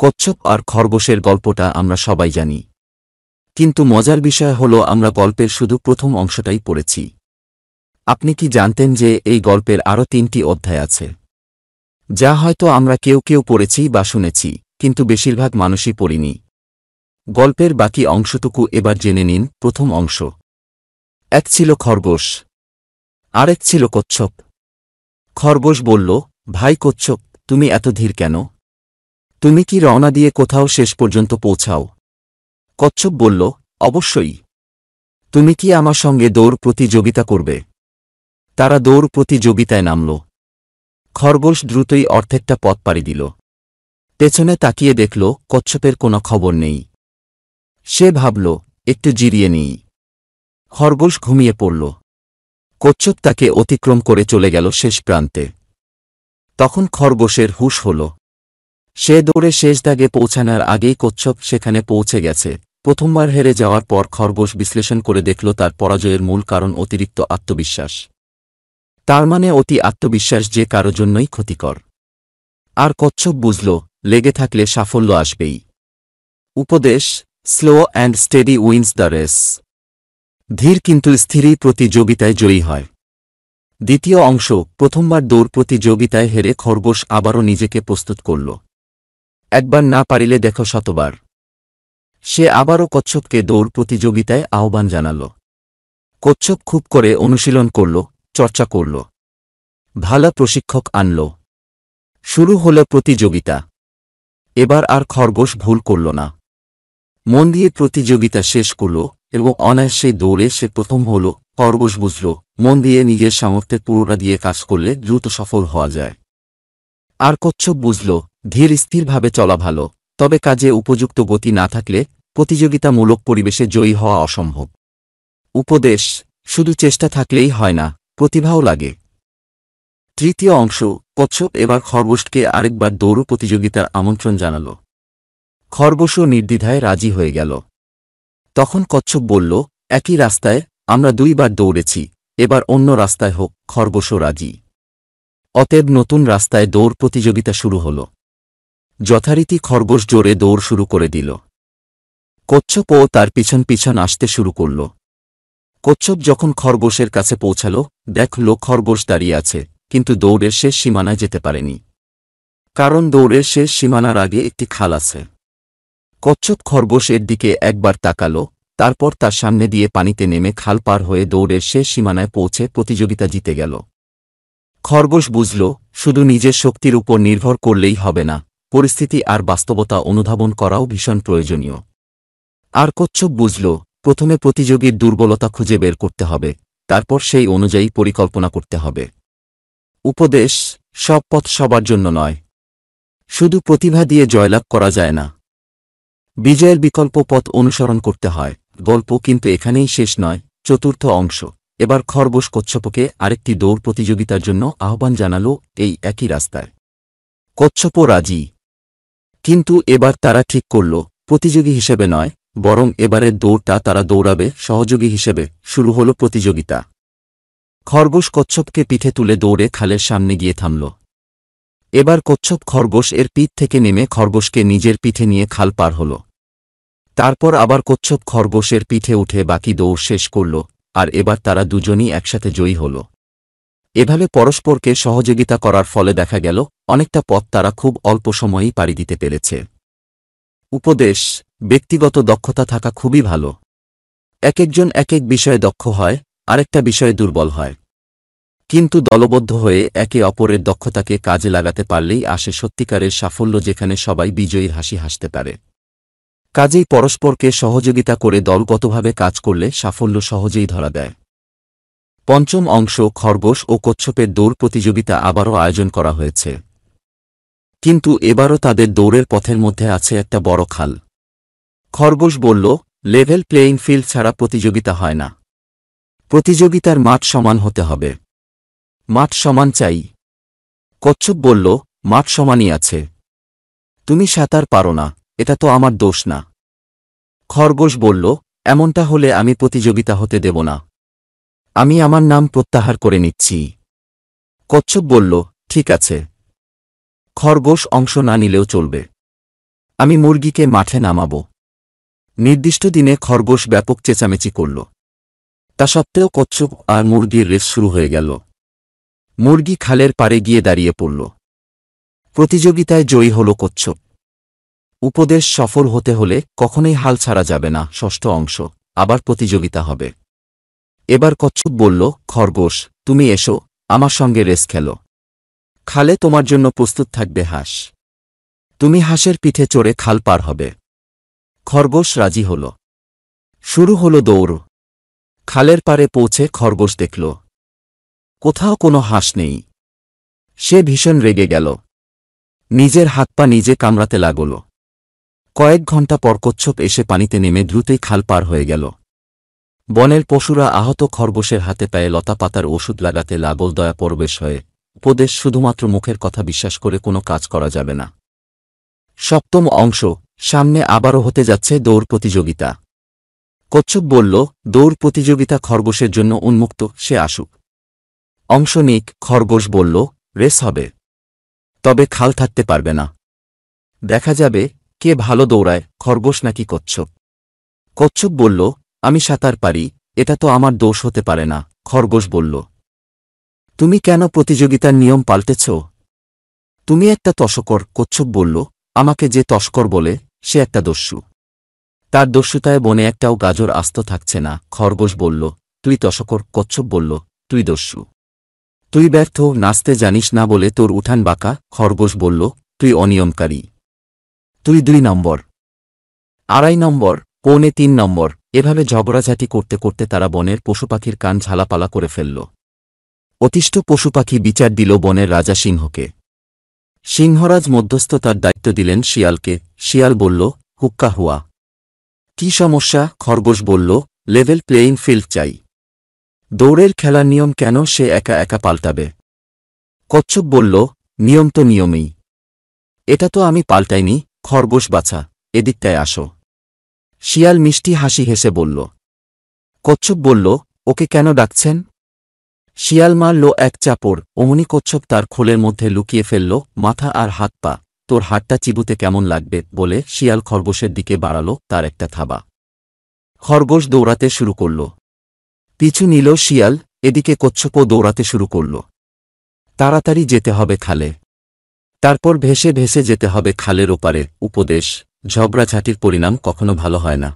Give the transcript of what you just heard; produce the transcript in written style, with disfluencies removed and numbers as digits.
কচ্ছপ আর খরগোশের গল্পটা আমরা সবাই জানি, কিন্তু মজার বিষয় হল আমরা গল্পের শুধু প্রথম অংশটাই পড়েছি। আপনি কি জানতেন যে এই গল্পের আরও ৩টি অধ্যায় আছে, যা হয়তো আমরা কেউ কেউ পড়েছি বা শুনেছি, কিন্তু বেশিরভাগ মানুষই পড়িনি। গল্পের বাকি অংশটুকু এবার জেনে নিন। প্রথম অংশ। এক ছিল খরগোশ, আরেক ছিল কচ্ছপ। খরগোশ বলল, ভাই কচ্ছপ, তুমি এত ধীর কেন? তুমি কি রওনা দিয়ে কোথাও শেষ পর্যন্ত পৌঁছাও? কচ্ছপ বলল, অবশ্যই। তুমি কি আমার সঙ্গে দৌড় প্রতিযোগিতা করবে? তারা দৌড় প্রতিযোগিতায় নামল। খরগোশ দ্রুতই অর্ধেকটা পথ পাড়ি দিল। পেছনে তাকিয়ে দেখল কচ্ছপের কোনো খবর নেই। সে ভাবল, একটু জিরিয়ে নিই। খরগোশ ঘুমিয়ে পড়ল। কচ্ছপ তাকে অতিক্রম করে চলে গেল শেষ প্রান্তে। তখন খরগোশের হুঁশ হল। সে দৌড়ে শেষ দাগে পৌঁছানোর আগেই কচ্ছপ সেখানে পৌঁছে গেছে। প্রথমবার হেরে যাওয়ার পর খরগোশ বিশ্লেষণ করে দেখল তার পরাজয়ের মূল কারণ অতিরিক্ত আত্মবিশ্বাস। তার মানে অতি আত্মবিশ্বাস যে কারো জন্যই ক্ষতিকর। আর কচ্ছপ বুঝল, লেগে থাকলে সাফল্য আসবেই। উপদেশ: slow and steady wins the race. ধীর কিন্তু স্থিরই প্রতিযোগিতায় জয়ী হয়। দ্বিতীয় অংশ। প্রথমবার দৌড় প্রতিযোগিতায় হেরে খরগোশ আবারও নিজেকে প্রস্তুত করল। একবার না পারিলে দেখো শতবার। সে আবারও কচ্ছপকে দৌড় প্রতিযোগিতায় আহ্বান জানাল। কচ্ছপ খুব করে অনুশীলন করল, চর্চা করল, ভালো প্রশিক্ষক আনল। শুরু হল প্রতিযোগিতা। এবার আর খরগোশ ভুল করল না। মন দিয়ে প্রতিযোগিতা শেষ করল এবং অনায়াসে দৌড়ে সে প্রথম হল। খরগোশ বুঝল, মন দিয়ে নিজের সামর্থ্যের পুরোটা দিয়ে কাজ করলে দ্রুত সফল হওয়া যায়। আর কচ্ছপ বুঝল, ধীর স্থিরভাবে চলা ভালো, তবে কাজে উপযুক্ত গতি না থাকলে প্রতিযোগিতামূলক পরিবেশে জয়ী হওয়া অসম্ভব। উপদেশ: শুধু চেষ্টা থাকলেই হয় না, প্রতিভাও লাগে। তৃতীয় অংশ। কচ্ছপ এবার খরগোশকে আরেকবার দৌড় প্রতিযোগিতার আমন্ত্রণ জানাল। খরগোশও নির্দ্বিধায় রাজি হয়ে গেল। তখন কচ্ছপ বলল, একই রাস্তায় আমরা 2 বার দৌড়েছি, এবার অন্য রাস্তায় হোক। খরগোশও রাজি। অতএব নতুন রাস্তায় দৌড় প্রতিযোগিতা শুরু হল। যথারীতি খরগোশ জোরে দৌড় শুরু করে দিল। কচ্ছপও তার পিছন পিছন আসতে শুরু করল। কচ্ছপ যখন খরগোশের কাছে পৌঁছাল, দেখল খরগোশ দাঁড়িয়ে আছে, কিন্তু দৌড়ের শেষ সীমানায় যেতে পারেনি। কারণ দৌড়ের শেষ সীমানার আগে একটি খাল আছে। কচ্ছপ খরগোশের দিকে একবার তাকাল, তারপর তার সামনে দিয়ে পানিতে নেমে খাল পার হয়ে দৌড়ের শেষ সীমানায় পৌঁছে প্রতিযোগিতা জিতে গেল। খরগোশ বুঝল, শুধু নিজের শক্তির উপর নির্ভর করলেই হবে না, পরিস্থিতি আর বাস্তবতা অনুধাবন করাও ভীষণ প্রয়োজনীয়। আর কচ্ছপ বুঝল, প্রথমে প্রতিযোগীর দুর্বলতা খুঁজে বের করতে হবে, তারপর সেই অনুযায়ী পরিকল্পনা করতে হবে। উপদেশ: সব পথ সবার জন্য নয়। শুধু প্রতিভা দিয়ে জয়লাভ করা যায় না। বিজয়ের বিকল্প পথ অনুসরণ করতে হয়। গল্প কিন্তু এখানেই শেষ নয়। চতুর্থ অংশ। এবার খরগোশ কচ্ছপকে আরেকটি দৌড় প্রতিযোগিতার জন্য আহ্বান জানাল, এই একই রাস্তায়। কচ্ছপও রাজি। কিন্তু এবার তারা ঠিক করল, প্রতিযোগী হিসেবে নয়, বরং এবারের দৌড়টা তারা দৌড়াবে সহযোগী হিসেবে। শুরু হল প্রতিযোগিতা। খরগোশ কচ্ছপকে পিঠে তুলে দৌড়ে খালের সামনে গিয়ে থামল। এবার কচ্ছপ খরগোশ এর পিঠ থেকে নেমে খরগোশকে নিজের পিঠে নিয়ে খাল পার হল। তারপর আবার কচ্ছপ খরগোশের পিঠে উঠে বাকি দৌড় শেষ করল, আর এবার তারা দুজনই একসাথে জয়ী হল। এভাবে পরস্পরকে সহযোগিতা করার ফলে দেখা গেল অনেকটা পথ তারা খুব অল্প সময়েই পাড়ি দিতে পেরেছে। উপদেশ: ব্যক্তিগত দক্ষতা থাকা খুবই ভালো। একজন এক বিষয়ে দক্ষ হয়, আরেকটা বিষয়ে দুর্বল হয়। কিন্তু দলবদ্ধ হয়ে একে অপরের দক্ষতাকে কাজে লাগাতে পারলেই আসে সত্যিকারের সাফল্য, যেখানে সবাই বিজয়ীর হাসি হাসতে পারে। কাজেই পরস্পরকে সহযোগিতা করে দলগতভাবে কাজ করলে সাফল্য সহজেই ধরা দেয়। পঞ্চম অংশ। খরগোশ ও কচ্ছপের দৌড় প্রতিযোগিতা আবারও আয়োজন করা হয়েছে। কিন্তু এবারও তাদের দৌড়ের পথের মধ্যে আছে একটা বড় খাল। খরগোশ বলল, লেভেল প্লেয়িং ফিল্ড ছাড়া প্রতিযোগিতা হয় না। প্রতিযোগিতার মাঠ সমান হতে হবে। মাঠ সমান চাই। কচ্ছপ বলল, মাঠ সমানই আছে। তুমি সাঁতার পারো না, এটা তো আমার দোষ না। খরগোশ বলল, এমনটা হলে আমি প্রতিযোগিতা হতে দেব না। আমি আমার নাম প্রত্যাহার করে নিচ্ছি। কচ্ছপ বলল, ঠিক আছে। খরগোশ অংশ না নিলেও চলবে। আমি মুরগিকে মাঠে নামাব। নির্দিষ্ট দিনে খরগোশ ব্যাপক চেঁচামেচি করল। তা সত্ত্বেও কচ্ছপ আর মুরগির রেস শুরু হয়ে গেল। মুরগি খালের পাড়ে গিয়ে দাঁড়িয়ে পড়ল। প্রতিযোগিতায় জয়ী হল কচ্ছপ। উপদেশ সফল হতে হলে কখনোই হাল ছাড়া যাবে না। ষষ্ঠ অংশ, আবার প্রতিযোগিতা হবে। এবার কচ্ছপ বলল, খরগোশ, তুমি এসো, আমার সঙ্গে রেস খেলো। খালে তোমার জন্য প্রস্তুত থাকবে হাঁস। তুমি হাঁসের পিঠে চড়ে খাল পার হবে। খরগোশ রাজি হল। শুরু হল দৌড়। খালের পাড়ে পৌঁছে খরগোশ দেখল কোথাও কোনো হাঁস নেই। সে ভীষণ রেগে গেল। নিজের হাত পা নিজে কামড়াতে লাগল। কয়েক ঘণ্টা পর কচ্ছপ এসে পানিতে নেমে দ্রুতই খাল পার হয়ে গেল। বনের পশুরা আহত খরগোশের হাতে পায়ে লতা পাতার ওষুধ লাগাতে লাগল। দয়া পরবেশ হয়ে উপদেশ, শুধুমাত্র মুখের কথা বিশ্বাস করে কোনো কাজ করা যাবে না। সপ্তম অংশ, সামনে আবারও হতে যাচ্ছে দৌড় প্রতিযোগিতা। কচ্ছপ বলল, দৌড় প্রতিযোগিতা খরগোশের জন্য উন্মুক্ত, সে আসুক, অংশ নিক। খরগোশ বলল, রেস হবে, তবে খাল থাকতে পারবে না। দেখা যাবে কে ভালো দৌড়ায়, খরগোশ নাকি কচ্ছপ। কচ্ছপ বলল, আমি সাঁতার পারি, এটা তো আমার দোষ হতে পারে না। খরগোশ বলল, তুমি কেন প্রতিযোগিতার নিয়ম পাল্টেছ? তুমি একটা তস্কর। কচ্ছপ বলল, আমাকে যে তস্কর বলে সে একটা দস্যু। তার দস্যুতায় বনে একটাও গাজর আস্ত থাকছে না। খরগোশ বলল, তুই তস্কর। কচ্ছপ বলল, তুই দস্যু। তুই ব্যর্থ, নাচতে জানিস না বলে তোর উঠান বাঁকা। খরগোশ বলল, তুই অনিয়মকারী। তুই 2 নম্বর, 2.5 নম্বর, 3.25 নম্বর। এভাবে ঝগড়াঝাটি করতে করতে তারা বনের পশুপাখির কান ঝালাপালা করে ফেলল। অতিষ্ঠ পশুপাখি বিচার দিল বনের রাজা সিংহকে। সিংহরাজ মধ্যস্থতার দায়িত্ব দিলেন শিয়ালকে। শিয়াল বলল, হুক্কা হুয়া। কি সমস্যা? খরগোশ বলল, লেভেল প্লেয়িং ফিল্ড চাই। দৌড়ের খেলার নিয়ম কেন সে একা একা পাল্টাবে? কচ্ছপ বলল, নিয়ম তো নিয়মেই, এটা তো আমি পাল্টাইনি। খরগোশ বাছা, এদিকটায় আসো। শিয়াল মিষ্টি হাসি হেসে বলল। কচ্ছপ বলল, ওকে কেন ডাকছেন? শিয়াল মারল এক চাপড়। অমনি কচ্ছপ তার খোলের মধ্যে লুকিয়ে ফেলল মাথা আর হাত পা। তোর হাতটা চিবুতে কেমন লাগবে বলে শিয়াল খরগোশের দিকে বাড়াল তার একটা থাবা। খরগোশ দৌড়াতে শুরু করল। পিছু নিল শিয়াল। এদিকে কচ্ছপও দৌড়াতে শুরু করল। তাড়াতাড়ি যেতে হবে খালে, তারপর ভেসে ভেসে যেতে হবে খালের ওপারে। উপদেশ, ঝগড়াঝাটির পরিণাম কখনো ভালো হয় না।